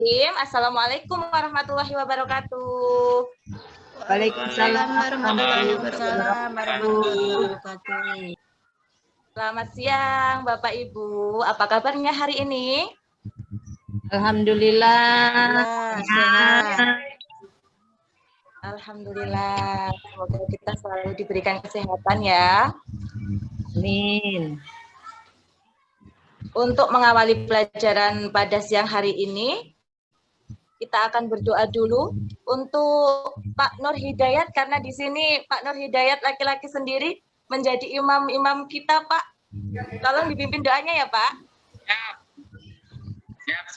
Assalamualaikum warahmatullahi wabarakatuh. Waalaikumsalam warahmatullahi Waalaikumsalam warahmatullahi wabarakatuh. Selamat siang Bapak Ibu. Apa kabarnya hari ini? Alhamdulillah. Sehat. Alhamdulillah. Semoga kita selalu diberikan kesehatan ya. Amin. Untuk mengawali pelajaran pada siang hari ini, kita akan berdoa dulu untuk Pak Nur Hidayat, karena di sini Pak Nur Hidayat laki-laki sendiri menjadi imam-imam kita, Pak. Tolong dipimpin doanya ya, Pak.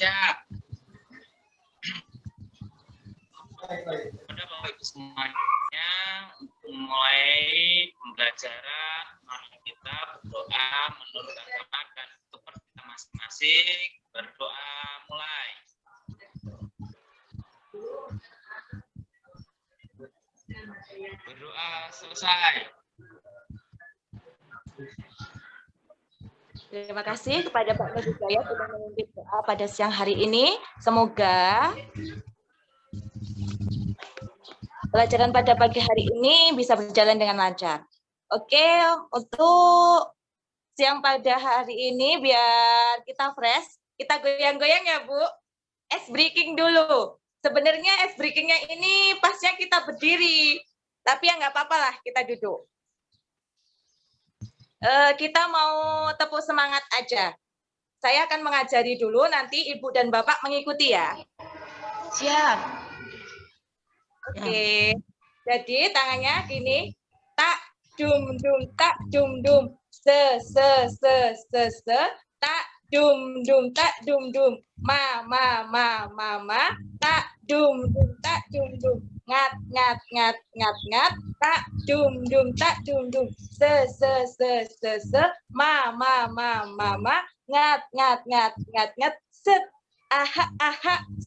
Siap. Pada Bapak Ibu semuanya, untuk mulai pembelajaran, mari kita berdoa menurut agama dan untuk kita masing-masing berdoa mulai. Berdoa selesai. Terima kasih kepada Pak Nur Hidayat sudah memimpin doa pada siang hari ini. Semoga pelajaran pada pagi hari ini bisa berjalan dengan lancar. Oke, untuk siang pada hari ini biar kita fresh, kita goyang-goyang ya Bu. Ice breaking dulu. Sebenarnya ice breakingnya ini pasnya kita berdiri, tapi ya nggak apa-apa lah, kita duduk. Kita mau tepuk semangat aja. Saya akan mengajari dulu, nanti Ibu dan Bapak mengikuti ya. Siap. Oke. Jadi tangannya gini. Tak dum dum tak dum dum. Se tak dum dum tak dum dum. Ma tak dum dum tak dum dum. Ngat tak dum dum tak dum dum. Se ma ngat set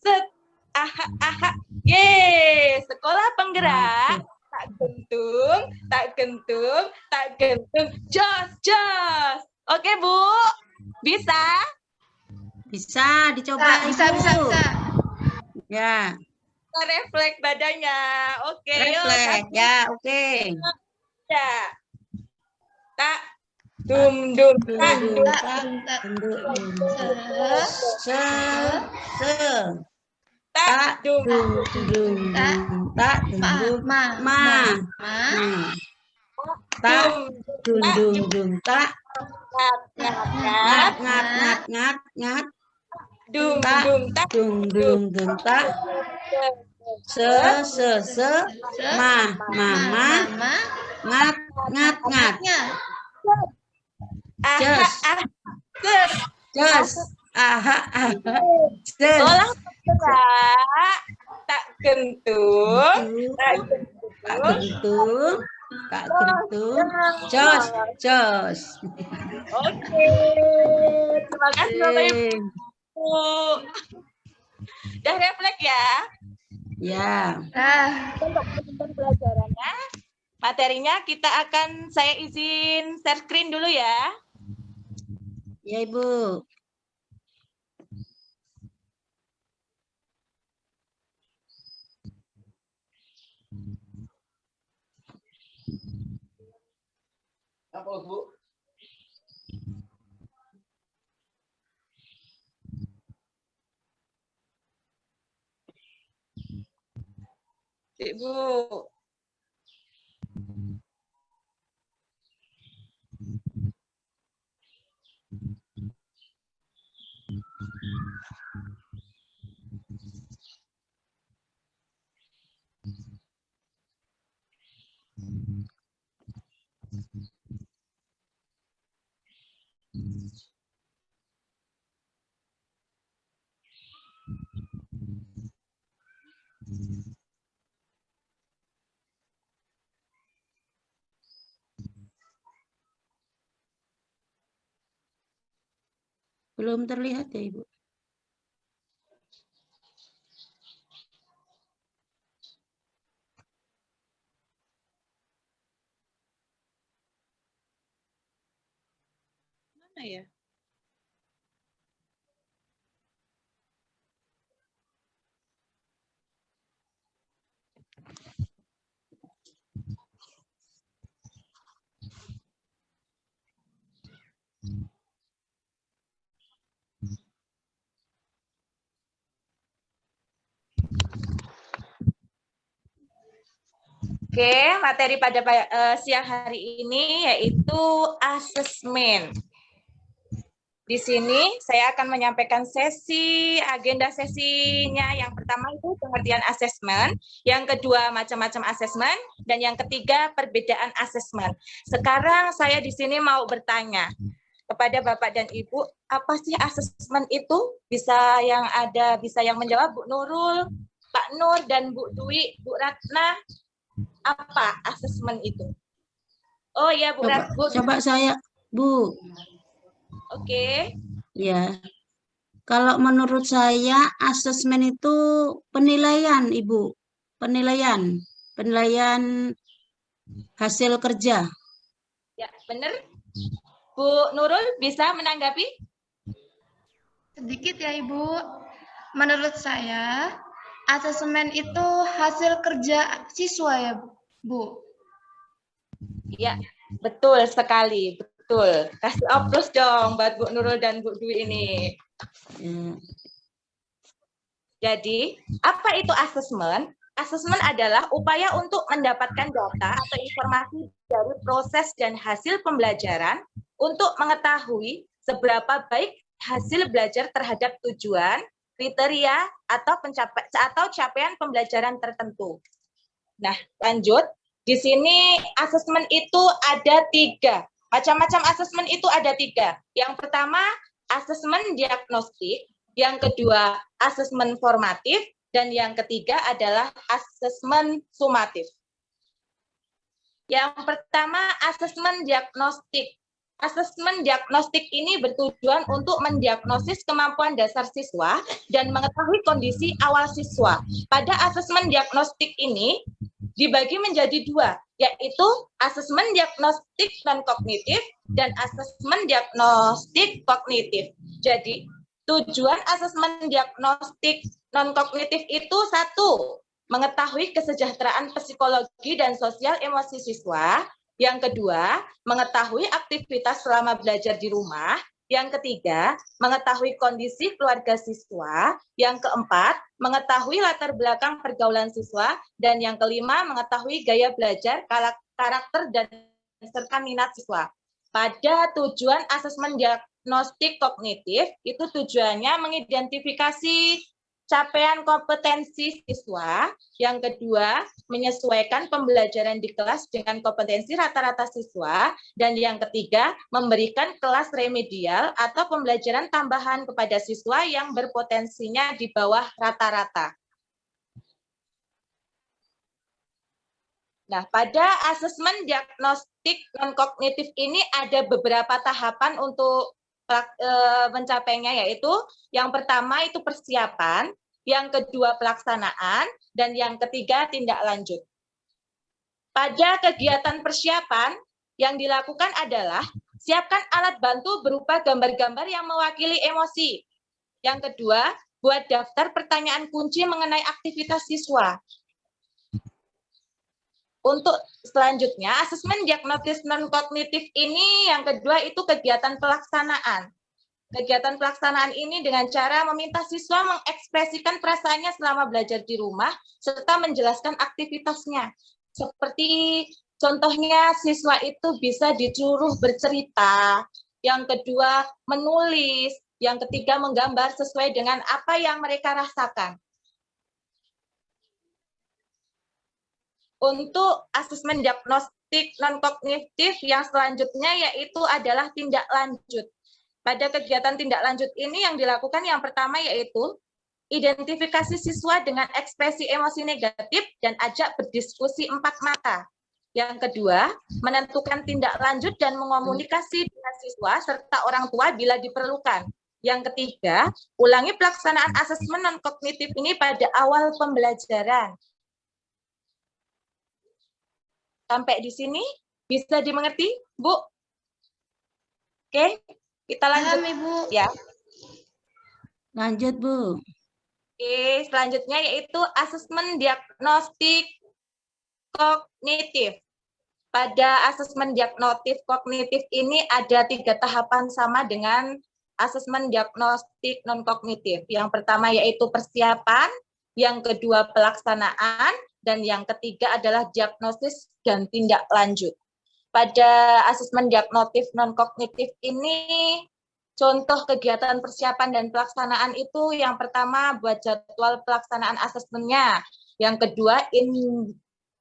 set Yeay, sekolah penggerak. Tak gentung, jos. Oke, Bu. Bisa? Bisa dicoba. Bisa. Ya. Kita refleks badannya. Oke, Refleks. Ya, oke. Ya. Tak dum tak tak dum tak tak ngat tak se mama ngat just olah gerak tak gentung jos. Oke, terima kasih Bapak Ibu. Udah refleks ya? Ya. Untuk pelajarannya, materinya saya izin share screen dulu ya. Ya, Ibu. Apa, Bu? Ibu. Belum terlihat ya, Ibu? Mana ya? Oke, materi pada siang hari ini yaitu asesmen. Di sini saya akan menyampaikan agenda sesinya. Yang pertama itu pengertian asesmen, yang kedua macam-macam asesmen, dan yang ketiga perbedaan asesmen. Sekarang saya di sini mau bertanya kepada Bapak dan Ibu, apa sih asesmen itu? Bisa yang menjawab Bu Nurul, Pak Nur, dan Bu Dwi, Bu Ratna. Apa asesmen itu? Oh ya, Bu Ratna. Coba saya, Bu. Oke. Ya. Kalau menurut saya asesmen itu penilaian, Ibu. Penilaian hasil kerja. Ya, benar. Bu Nurul bisa menanggapi? Sedikit ya, Ibu. Menurut saya, asesmen itu hasil kerja siswa ya, Bu. Ya, betul sekali. Betul. Kasih aplaus dong buat Bu Nurul dan Bu Dwi ini. Jadi, apa itu asesmen? Asesmen adalah upaya untuk mendapatkan data atau informasi dari proses dan hasil pembelajaran untuk mengetahui seberapa baik hasil belajar terhadap tujuan, kriteria, atau capaian pembelajaran tertentu. Nah, lanjut. Di sini asesmen itu ada 3. Macam-macam asesmen itu ada 3. Yang pertama, asesmen diagnostik. Yang kedua, asesmen formatif. Dan yang ketiga adalah asesmen sumatif. Yang pertama, asesmen diagnostik. Asesmen diagnostik ini bertujuan untuk mendiagnosis kemampuan dasar siswa dan mengetahui kondisi awal siswa. Pada asesmen diagnostik ini dibagi menjadi 2, yaitu asesmen diagnostik non-kognitif dan asesmen diagnostik kognitif. Jadi, tujuan asesmen diagnostik non-kognitif itu 1, mengetahui kesejahteraan psikologi dan sosial emosi siswa. Yang kedua, mengetahui aktivitas selama belajar di rumah. Yang ketiga, mengetahui kondisi keluarga siswa. Yang keempat, mengetahui latar belakang pergaulan siswa. Dan yang kelima, mengetahui gaya belajar, karakter, dan serta minat siswa. Pada tujuan asesmen diagnostik kognitif, itu tujuannya mengidentifikasi capaian kompetensi siswa. Yang kedua, menyesuaikan pembelajaran di kelas dengan kompetensi rata-rata siswa. Dan yang ketiga, memberikan kelas remedial atau pembelajaran tambahan kepada siswa yang berpotensinya di bawah rata-rata. Nah, pada asesmen diagnostik non-kognitif ini ada beberapa tahapan untuk mencapainya, yaitu yang pertama itu persiapan, yang kedua pelaksanaan, dan yang ketiga tindak lanjut. Pada kegiatan persiapan yang dilakukan adalah siapkan alat bantu berupa gambar-gambar yang mewakili emosi. Yang kedua, buat daftar pertanyaan kunci mengenai aktivitas siswa. Untuk selanjutnya, asesmen diagnosis non-kognitif ini yang kedua itu kegiatan pelaksanaan. Kegiatan pelaksanaan ini dengan cara meminta siswa mengekspresikan perasaannya selama belajar di rumah, serta menjelaskan aktivitasnya. Seperti contohnya siswa itu bisa disuruh bercerita, yang kedua menulis, yang ketiga menggambar sesuai dengan apa yang mereka rasakan. Untuk asesmen diagnostik non-kognitif yang selanjutnya yaitu adalah tindak lanjut. Pada kegiatan tindak lanjut ini yang dilakukan yang pertama yaitu identifikasi siswa dengan ekspresi emosi negatif dan ajak berdiskusi 4 mata. Yang kedua, menentukan tindak lanjut dan mengomunikasi dengan siswa serta orang tua bila diperlukan. Yang ketiga, ulangi pelaksanaan asesmen non-kognitif ini pada awal pembelajaran. Sampai di sini bisa dimengerti, Bu? Oke, kita lanjut. Paham, Ibu. Ya. Lanjut, Bu. Oke, selanjutnya yaitu asesmen diagnostik kognitif. Pada asesmen diagnostik kognitif ini ada 3 tahapan sama dengan asesmen diagnostik non-kognitif. Yang pertama yaitu persiapan, yang kedua pelaksanaan, dan yang ketiga adalah diagnosis dan tindak lanjut. Pada asesmen diagnostik non-kognitif ini, contoh kegiatan persiapan dan pelaksanaan itu yang pertama buat jadwal pelaksanaan asesmennya. Yang kedua,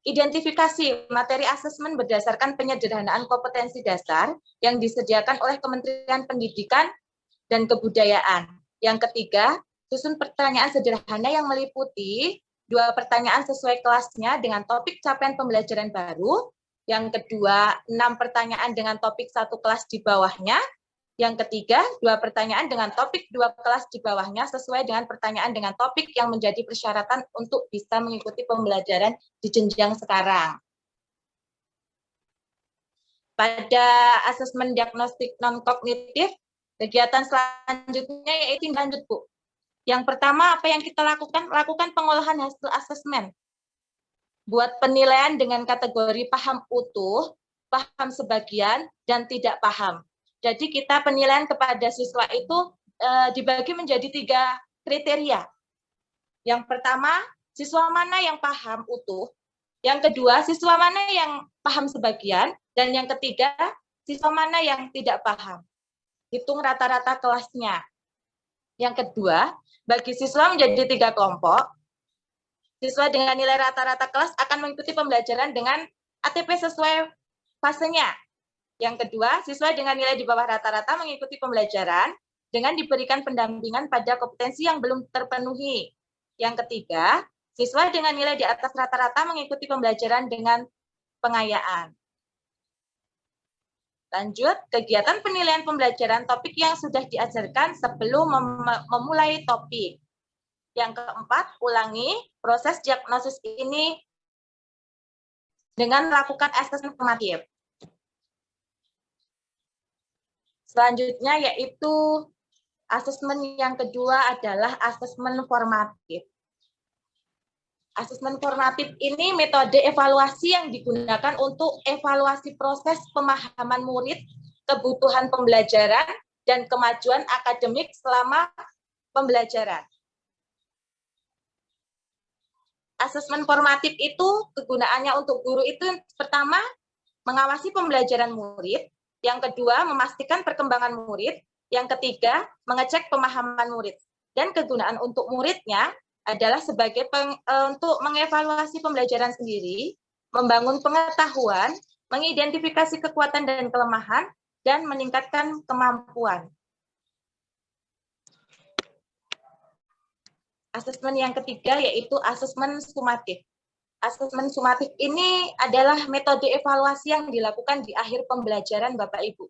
identifikasi materi asesmen berdasarkan penyederhanaan kompetensi dasar yang disediakan oleh Kementerian Pendidikan dan Kebudayaan. Yang ketiga, susun pertanyaan sederhana yang meliputi 2 pertanyaan sesuai kelasnya dengan topik capaian pembelajaran baru. Yang kedua, 6 pertanyaan dengan topik 1 kelas di bawahnya. Yang ketiga, 2 pertanyaan dengan topik 2 kelas di bawahnya sesuai dengan pertanyaan dengan topik yang menjadi persyaratan untuk bisa mengikuti pembelajaran di jenjang sekarang. Pada asesmen diagnostik non-kognitif, kegiatan selanjutnya yaitu lanjut, Bu. Yang pertama, apa yang kita lakukan? Lakukan pengolahan hasil asesmen. Buat penilaian dengan kategori paham utuh, paham sebagian, dan tidak paham. Jadi kita penilaian kepada siswa itu dibagi menjadi 3 kriteria. Yang pertama, siswa mana yang paham utuh. Yang kedua, siswa mana yang paham sebagian. Dan yang ketiga, siswa mana yang tidak paham. Hitung rata-rata kelasnya. Yang kedua, bagi siswa menjadi 3 kelompok. Siswa dengan nilai rata-rata kelas akan mengikuti pembelajaran dengan ATP sesuai fasenya. Yang kedua, siswa dengan nilai di bawah rata-rata mengikuti pembelajaran dengan diberikan pendampingan pada kompetensi yang belum terpenuhi. Yang ketiga, siswa dengan nilai di atas rata-rata mengikuti pembelajaran dengan pengayaan. Lanjut, kegiatan penilaian pembelajaran topik yang sudah diajarkan sebelum memulai topik. Yang keempat, ulangi proses diagnosis ini dengan melakukan asesmen formatif. Selanjutnya yaitu asesmen yang kedua adalah asesmen formatif. Asesmen formatif ini metode evaluasi yang digunakan untuk evaluasi proses pemahaman murid, kebutuhan pembelajaran, dan kemajuan akademik selama pembelajaran. Asesmen formatif itu kegunaannya untuk guru itu pertama, mengawasi pembelajaran murid, yang kedua, memastikan perkembangan murid, yang ketiga, mengecek pemahaman murid. Dan kegunaan untuk muridnya adalah sebagai untuk mengevaluasi pembelajaran sendiri, membangun pengetahuan, mengidentifikasi kekuatan dan kelemahan, dan meningkatkan kemampuan. Asesmen yang ketiga yaitu asesmen sumatif. Asesmen sumatif ini adalah metode evaluasi yang dilakukan di akhir pembelajaran Bapak Ibu.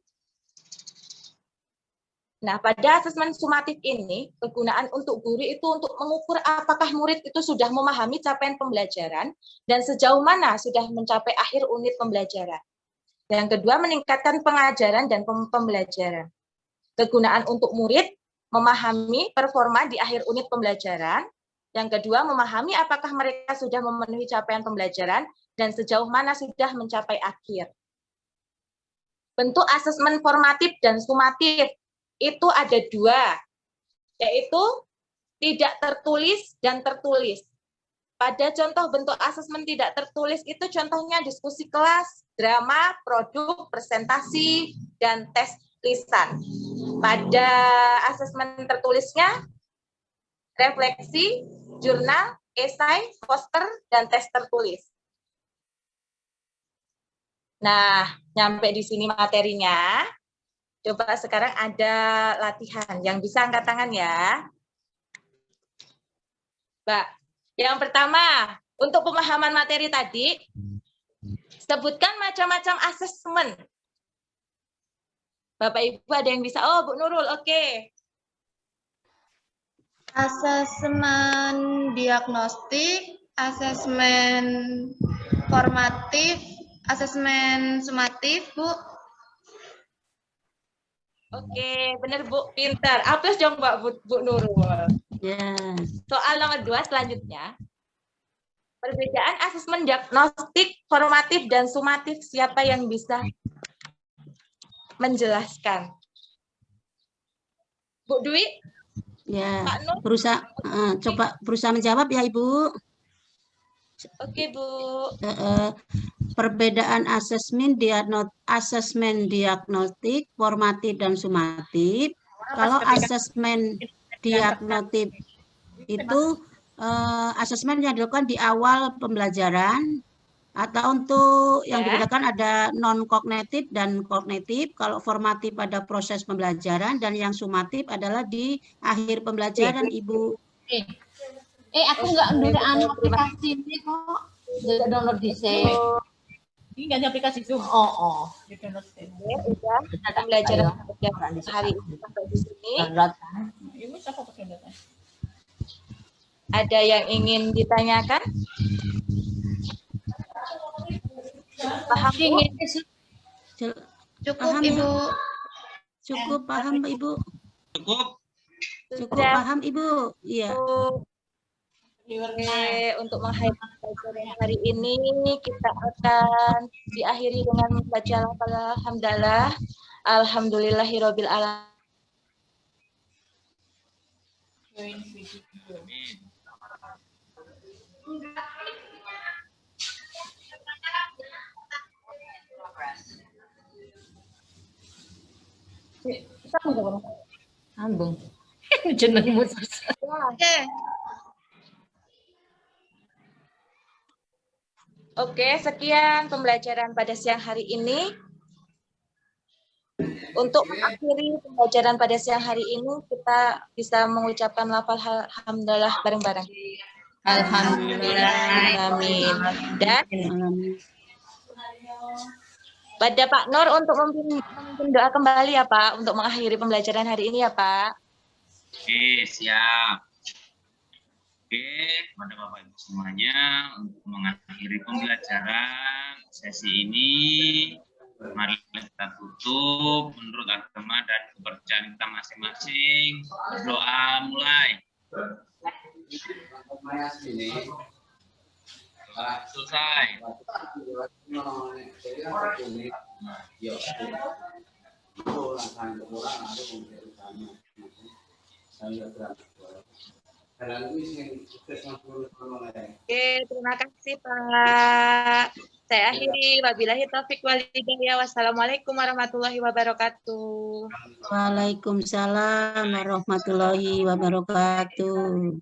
Nah, pada asesmen sumatif ini, kegunaan untuk guru itu untuk mengukur apakah murid itu sudah memahami capaian pembelajaran dan sejauh mana sudah mencapai akhir unit pembelajaran. Yang kedua, meningkatkan pengajaran dan pembelajaran. Kegunaan untuk murid memahami performa di akhir unit pembelajaran. Yang kedua, memahami apakah mereka sudah memenuhi capaian pembelajaran dan sejauh mana sudah mencapai akhir. Bentuk asesmen formatif dan sumatif itu ada 2, yaitu tidak tertulis dan tertulis. Pada contoh bentuk asesmen tidak tertulis itu contohnya diskusi kelas, drama, produk, presentasi, dan tes lisan. Pada asesmen tertulisnya, refleksi, jurnal, esai, poster, dan tes tertulis. Nah, nyampe di sini materinya. Coba sekarang ada latihan. Yang bisa angkat tangan ya. Mbak, yang pertama, untuk pemahaman materi tadi, sebutkan macam-macam asesmen. Bapak Ibu ada yang bisa? Oh, Bu Nurul, oke. Asesmen diagnostik, asesmen formatif, asesmen sumatif, Bu. Oke, benar Bu, pintar. Aplaus dong Mbak Bu Nurul. Ya. Soal nomor 2 selanjutnya. Perbedaan asesmen diagnostik, formatif, dan sumatif. Siapa yang bisa menjelaskan? Bu Dwi? Ya. Pak Nur? Coba berusaha menjawab ya Ibu. Oke, Bu. Perbedaan asesmen diagnostik, formatif dan sumatif. Kalau asesmen diagnostik itu asesmen yang dilakukan di awal pembelajaran, atau untuk yang Ya. dibedakan ada non-kognitif dan kognitif. Kalau formatif pada proses pembelajaran dan yang sumatif adalah di akhir pembelajaran, Ibu. Aku nggak download aplikasi ini kok. Nggak download di sini. Ini nggak ada aplikasi Zoom. Oh. Di download sini. Udah pembelajaran hari ini sampai di sini. Ini siapa pakai data? Ada yang ingin ditanyakan? Paham, Bu? Cukup, Paham, Ibu. Cukup paham, Ibu? Cukup. Cukup paham, Ibu? Iya. Oke, untuk mengakhiri pelajaran hari ini kita akan diakhiri dengan membaca lafal hamdalah. Alhamdulillahirabbil alamin. Sambung. Jenengmu susah. Oke. Oke, sekian pembelajaran pada siang hari ini. Untuk mengakhiri pembelajaran pada siang hari ini, kita bisa mengucapkan lafal hamdalah bareng-bareng. Alhamdulillah. Amin. Dan Amin. pada Pak Nur untuk memimpin doa kembali ya Pak, untuk mengakhiri pembelajaran hari ini ya Pak. Oke, siap. Oke, kepada Bapak Ibu semuanya, untuk mengakhiri pembelajaran sesi ini, mari kita tutup menurut agama dan kepercayaan kita masing-masing. Berdoa mulai. Selesai. Oke, terima kasih Pak. Saya akhiri. Wabillahi taufiq wal hidayah. Wassalamualaikum warahmatullahi wabarakatuh. Waalaikumsalam warahmatullahi wabarakatuh.